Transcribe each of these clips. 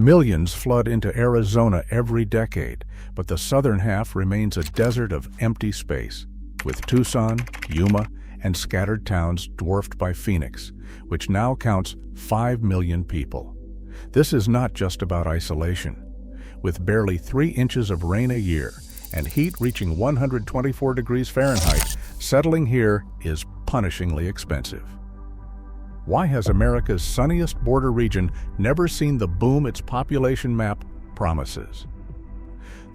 Millions flood into Arizona every decade, but the southern half remains a desert of empty space, with Tucson, Yuma, and scattered towns dwarfed by Phoenix, which now counts 5 million people. This is not just about isolation. With barely 3 inches of rain a year and heat reaching 124 degrees Fahrenheit, settling here is punishingly expensive. Why has America's sunniest border region never seen the boom its population map promises?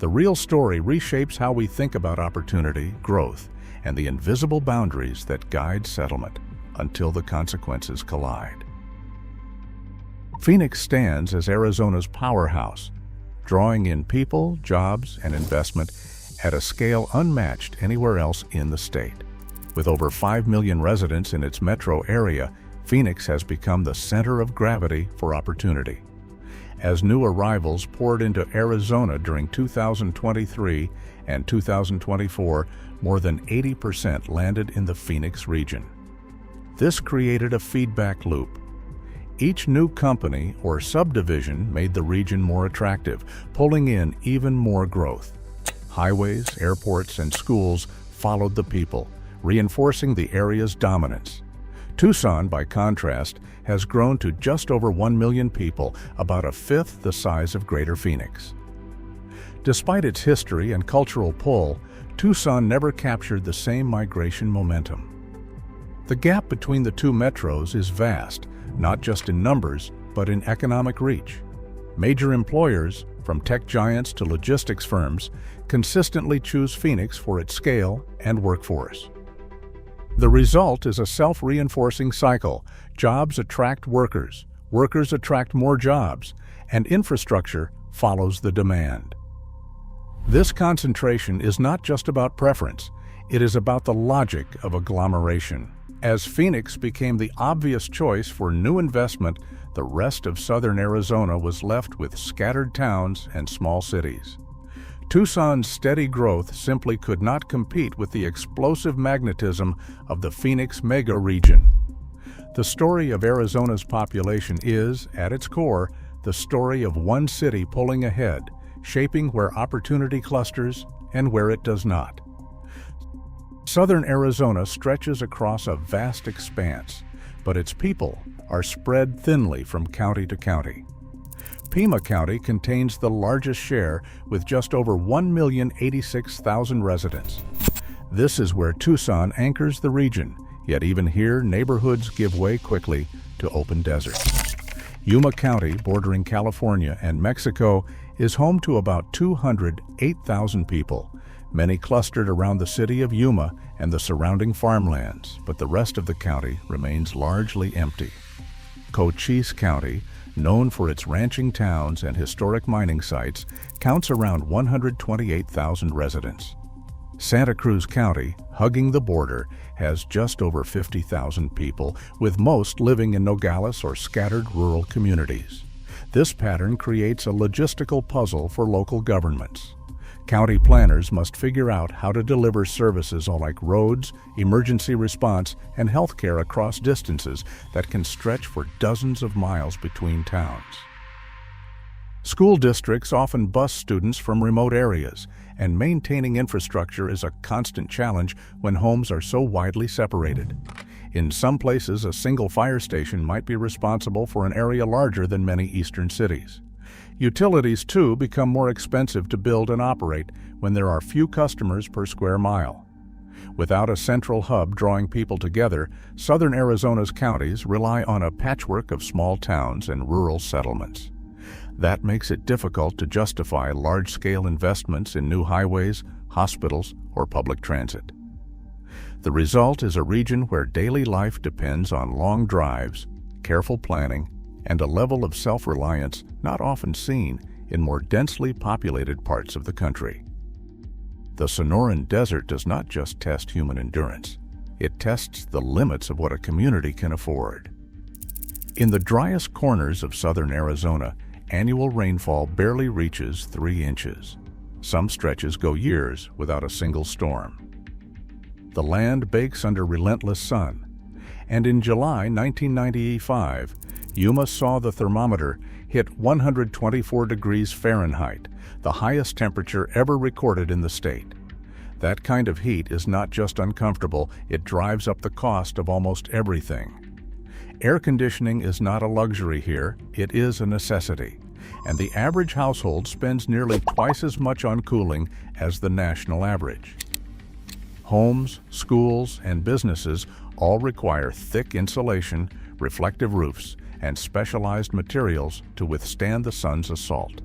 The real story reshapes how we think about opportunity, growth, and the invisible boundaries that guide settlement until the consequences collide. Phoenix stands as Arizona's powerhouse, drawing in people, jobs, and investment at a scale unmatched anywhere else in the state. With over 5 million residents in its metro area, Phoenix has become the center of gravity for opportunity. As new arrivals poured into Arizona during 2023 and 2024, more than 80% landed in the Phoenix region. This created a feedback loop. Each new company or subdivision made the region more attractive, pulling in even more growth. Highways, airports, and schools followed the people, reinforcing the area's dominance. Tucson, by contrast, has grown to just over 1 million people, about a fifth the size of Greater Phoenix. Despite its history and cultural pull, Tucson never captured the same migration momentum. The gap between the two metros is vast, not just in numbers, but in economic reach. Major employers, from tech giants to logistics firms, consistently choose Phoenix for its scale and workforce. The result is a self-reinforcing cycle. Jobs attract workers, workers attract more jobs, and infrastructure follows the demand. This concentration is not just about preference, it is about the logic of agglomeration. As Phoenix became the obvious choice for new investment, the rest of southern Arizona was left with scattered towns and small cities. Tucson's steady growth simply could not compete with the explosive magnetism of the Phoenix mega region. The story of Arizona's population is, at its core, the story of one city pulling ahead, shaping where opportunity clusters and where it does not. Southern Arizona stretches across a vast expanse, but its people are spread thinly from county to county. Pima County contains the largest share, with just over 1,086,000 residents. This is where Tucson anchors the region, yet even here neighborhoods give way quickly to open deserts. Yuma County, bordering California and Mexico, is home to about 208,000 people, many clustered around the city of Yuma and the surrounding farmlands, but the rest of the county remains largely empty. Cochise County, known for its ranching towns and historic mining sites, counts around 128,000 residents. Santa Cruz County, hugging the border, has just over 50,000 people, with most living in Nogales or scattered rural communities. This pattern creates a logistical puzzle for local governments. County planners must figure out how to deliver services like roads, emergency response, and healthcare across distances that can stretch for dozens of miles between towns. School districts often bus students from remote areas, and maintaining infrastructure is a constant challenge when homes are so widely separated. In some places, a single fire station might be responsible for an area larger than many eastern cities. Utilities, too, become more expensive to build and operate when there are few customers per square mile. Without a central hub drawing people together, southern Arizona's counties rely on a patchwork of small towns and rural settlements. That makes it difficult to justify large-scale investments in new highways, hospitals, or public transit. The result is a region where daily life depends on long drives, careful planning, and a level of self-reliance not often seen in more densely populated parts of the country. The Sonoran Desert does not just test human endurance, it tests the limits of what a community can afford. In the driest corners of southern Arizona, annual rainfall barely reaches 3 inches. Some stretches go years without a single storm. The land bakes under relentless sun, and in July 1995, Yuma saw the thermometer hit 124 degrees Fahrenheit, the highest temperature ever recorded in the state. That kind of heat is not just uncomfortable, it drives up the cost of almost everything. Air conditioning is not a luxury here, it is a necessity. And the average household spends nearly twice as much on cooling as the national average. Homes, schools, and businesses all require thick insulation, reflective roofs, and specialized materials to withstand the sun's assault.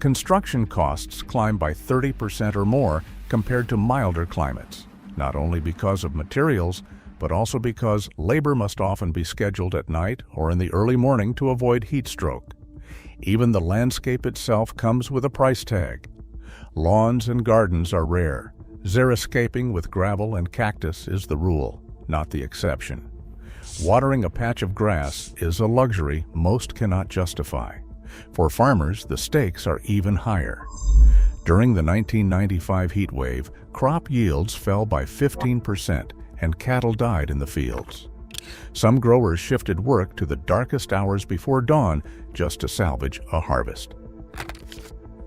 Construction costs climb by 30% or more compared to milder climates, not only because of materials, but also because labor must often be scheduled at night or in the early morning to avoid heat stroke. Even the landscape itself comes with a price tag. Lawns and gardens are rare. Xeriscaping with gravel and cactus is the rule, not the exception. Watering a patch of grass is a luxury most cannot justify. For farmers, the stakes are even higher. During the 1995 heat wave, crop yields fell by 15% and cattle died in the fields. Some growers shifted work to the darkest hours before dawn just to salvage a harvest.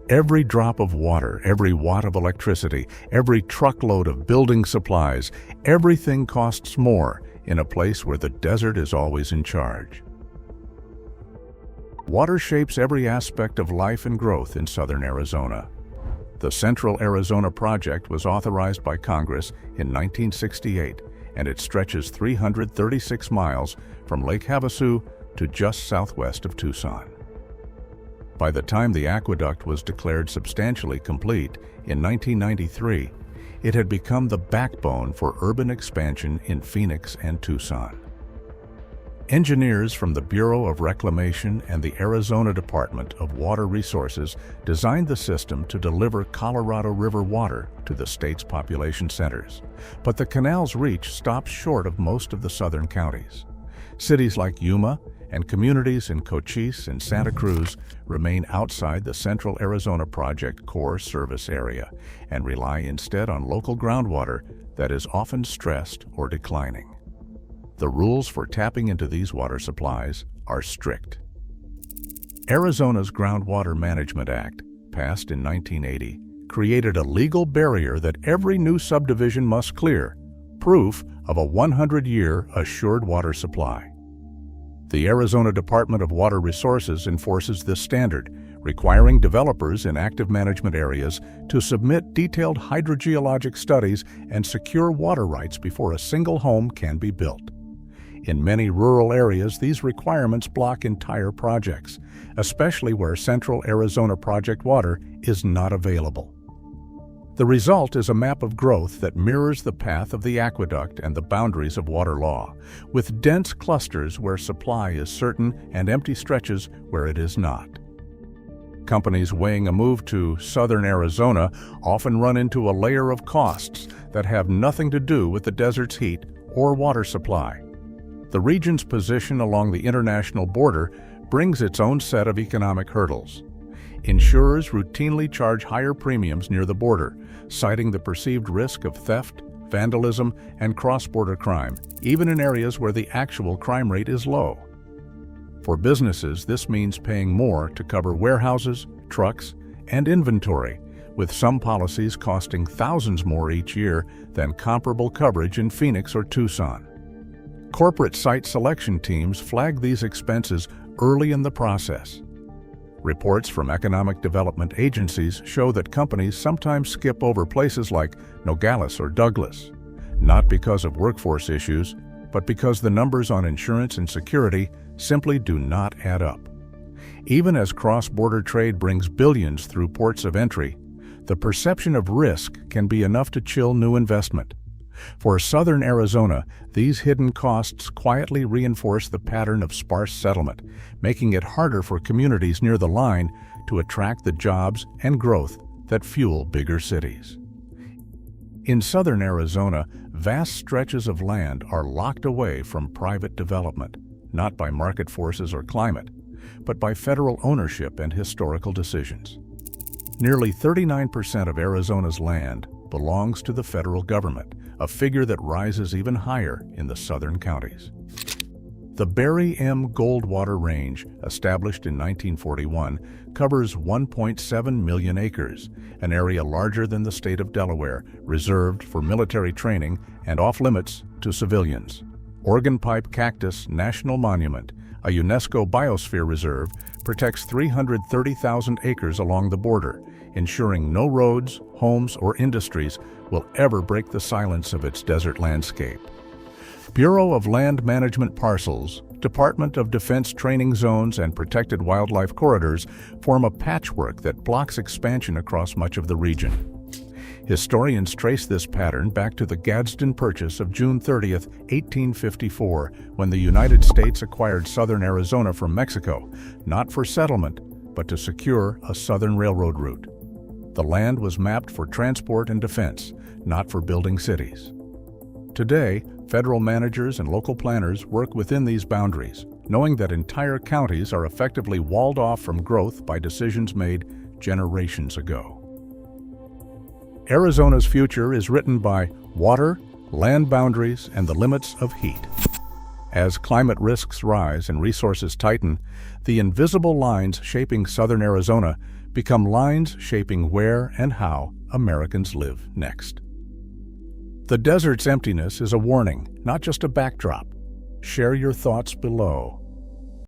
Every drop of water, every watt of electricity, every truckload of building supplies, everything costs more in a place where the desert is always in charge. Water shapes every aspect of life and growth in southern Arizona. The Central Arizona Project was authorized by Congress in 1968, and it stretches 336 miles from Lake Havasu to just southwest of Tucson. By the time the aqueduct was declared substantially complete in 1993, it had become the backbone for urban expansion in Phoenix and Tucson. Engineers from the Bureau of Reclamation and the Arizona Department of Water Resources designed the system to deliver Colorado River water to the state's population centers, but the canal's reach stops short of most of the southern counties. Cities like Yuma and communities in Cochise and Santa Cruz remain outside the Central Arizona Project core service area and rely instead on local groundwater that is often stressed or declining. The rules for tapping into these water supplies are strict. Arizona's Groundwater Management Act, passed in 1980, created a legal barrier that every new subdivision must clear, proof of a 100-year assured water supply. The Arizona Department of Water Resources enforces this standard, requiring developers in active management areas to submit detailed hydrogeologic studies and secure water rights before a single home can be built. In many rural areas, these requirements block entire projects, especially where Central Arizona Project water is not available. The result is a map of growth that mirrors the path of the aqueduct and the boundaries of water law, with dense clusters where supply is certain and empty stretches where it is not. Companies weighing a move to southern Arizona often run into a layer of costs that have nothing to do with the desert's heat or water supply. The region's position along the international border brings its own set of economic hurdles. Insurers routinely charge higher premiums near the border, citing the perceived risk of theft, vandalism, and cross-border crime, even in areas where the actual crime rate is low. For businesses, this means paying more to cover warehouses, trucks, and inventory, with some policies costing thousands more each year than comparable coverage in Phoenix or Tucson. Corporate site selection teams flag these expenses early in the process. Reports from economic development agencies show that companies sometimes skip over places like Nogales or Douglas, not because of workforce issues, but because the numbers on insurance and security simply do not add up. Even as cross-border trade brings billions through ports of entry, the perception of risk can be enough to chill new investment. For southern Arizona, these hidden costs quietly reinforce the pattern of sparse settlement, making it harder for communities near the line to attract the jobs and growth that fuel bigger cities. In southern Arizona, vast stretches of land are locked away from private development, not by market forces or climate, but by federal ownership and historical decisions. Nearly 39% of Arizona's land belongs to the federal government, a figure that rises even higher in the southern counties. The Barry M. Goldwater Range, established in 1941, covers 1.7 million acres, an area larger than the state of Delaware, reserved for military training and off-limits to civilians. Organ Pipe Cactus National Monument, a UNESCO biosphere reserve, protects 330,000 acres along the border, ensuring no roads, homes, or industries will ever break the silence of its desert landscape. Bureau of Land Management parcels, Department of Defense training zones, and protected wildlife corridors form a patchwork that blocks expansion across much of the region. Historians trace this pattern back to the Gadsden Purchase of June 30, 1854, when the United States acquired southern Arizona from Mexico, not for settlement, but to secure a southern railroad route. The land was mapped for transport and defense, not for building cities. Today, federal managers and local planners work within these boundaries, knowing that entire counties are effectively walled off from growth by decisions made generations ago. Arizona's future is written by water, land boundaries, and the limits of heat. As climate risks rise and resources tighten, the invisible lines shaping southern Arizona become lines shaping where and how Americans live next. The desert's emptiness is a warning, not just a backdrop. Share your thoughts below.